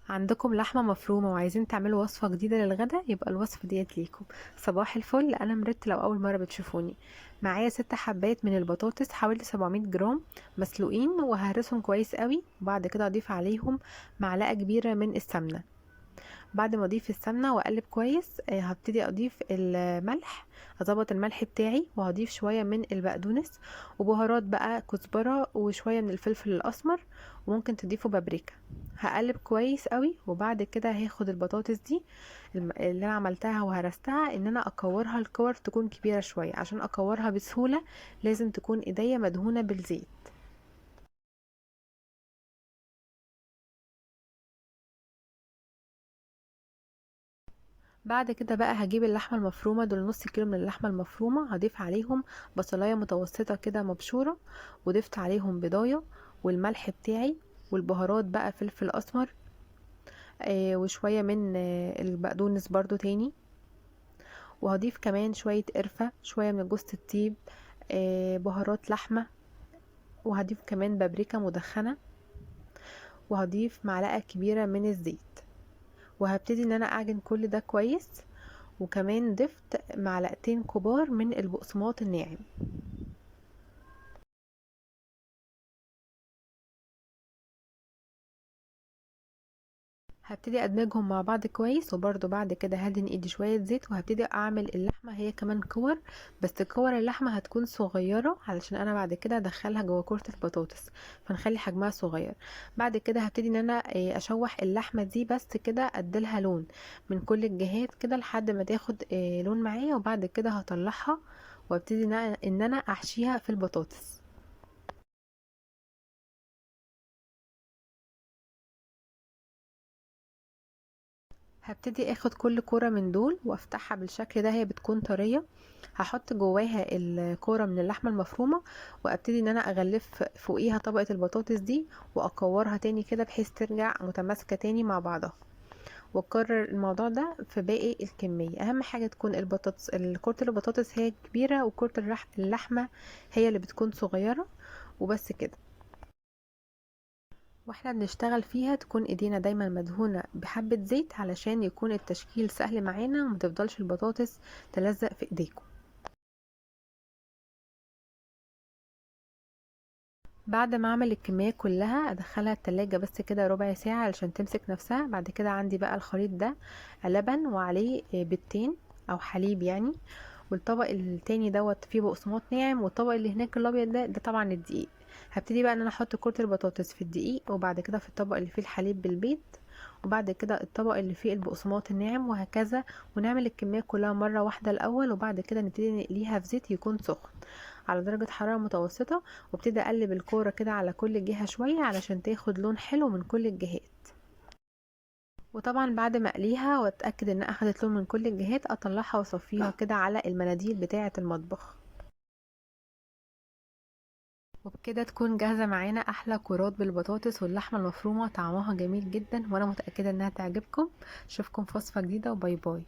عندكم لحمة مفرومة وعايزين تعملوا وصفة جديدة للغدا، يبقى الوصفة ديت ليكم. صباح الفل، انا مرت لو اول مرة بتشوفوني. معايا 6 حبات من البطاطس حوالي 700 جرام مسلوقين، وهرسهم كويس قوي. وبعد كده اضيف عليهم معلقة كبيرة من السمنة. بعد ما اضيف السمنة واقلب كويس، هبتدي اضيف الملح. هظبط الملح بتاعي وهضيف شوية من البقدونس وبهارات بقى، كزبرة وشوية من الفلفل الاسمر، وممكن تضيفوا بابريكا. هقلب كويس قوي، وبعد كده هاخد البطاطس دي اللي انا عملتها وهرستها، ان انا اكورها الكور تكون كبيرة شوية. عشان اكورها بسهولة لازم تكون ايديا مدهونة بالزيت. بعد كده بقى هجيب اللحمة المفرومة، دول نص كيلو من اللحمة المفرومة، هضيف عليهم بصلاية متوسطة كده مبشورة، وضفت عليهم بضاية والملح بتاعي والبهارات بقى، فلفل اسمر، وشوية من البقدونس برضو تاني. وهضيف كمان شوية قرفة، شوية من جوز الطيب، بهارات لحمة. وهضيف كمان بابريكا مدخنة. وهضيف معلقة كبيرة من الزيت. وهبتدي ان انا اعجن كل ده كويس. وكمان ضفت معلقتين كبار من البقسماط الناعم. هبتدي ادمجهم مع بعض كويس، وبرده بعد كده هدهن ايدي شويه زيت، وهبتدي اعمل اللحمه هي كمان كور. بس كور اللحمه هتكون صغيره علشان انا بعد كده ادخلها جوه كوره البطاطس، فنخلي حجمها صغير. بعد كده هبتدي ان انا اشوح اللحمه دي بس كده، اديلها لون من كل الجهات كده لحد ما تاخد لون معايا. وبعد كده هطلعها وابتدي ان انا احشيها في البطاطس. هبتدي اخد كل كورة من دول وافتحها بالشكل ده، هي بتكون طرية. هحط جواها الكورة من اللحمة المفرومة، وابتدي ان انا اغلف فوقيها طبقة البطاطس دي، واكورها تاني كده بحيث ترجع متماسكة تاني مع بعضها. واكرر الموضوع ده في باقي الكمية. اهم حاجة تكون البطاطس، كرة البطاطس هي كبيرة، وكرة اللحمة هي اللي بتكون صغيرة. وبس كده. واحنا بنشتغل فيها تكون ايدينا دايما مدهونة بحبة زيت، علشان يكون التشكيل سهل معانا ومتفضلش البطاطس تلزق في ايديكم. بعد ما اعمل الكمية كلها ادخلها التلاجة بس كده ربع ساعة علشان تمسك نفسها. بعد كده عندي بقى الخليط ده، لبن وعليه بيضتين او حليب يعني. والطبق التاني دوت فيه بقسماط ناعم، والطبق اللي هناك الابيض ده طبعا الدقيق. هبتدي بقى ان انا احط كرة البطاطس في الدقيق، وبعد كده في الطبق اللي فيه الحليب بالبيض، وبعد كده الطبق اللي فيه البقسماط الناعم، وهكذا. ونعمل الكمية كلها مرة واحدة الاول، وبعد كده نبتدي نقليها في زيت يكون سخن على درجة حرارة متوسطة. وابتدي اقلب الكورة كده على كل جهة شوية علشان تاخد لون حلو من كل الجهات. وطبعا بعد ما اقليها واتاكد ان اخدت لون من كل الجهات، اطلعها واصفيها كده على المناديل بتاعة المطبخ. وبكده تكون جاهزة معانا احلى كرات بالبطاطس واللحمة المفرومة، طعمها جميل جدا وانا متأكدة انها تعجبكم. اشوفكم في وصفة جديدة، وباي باي.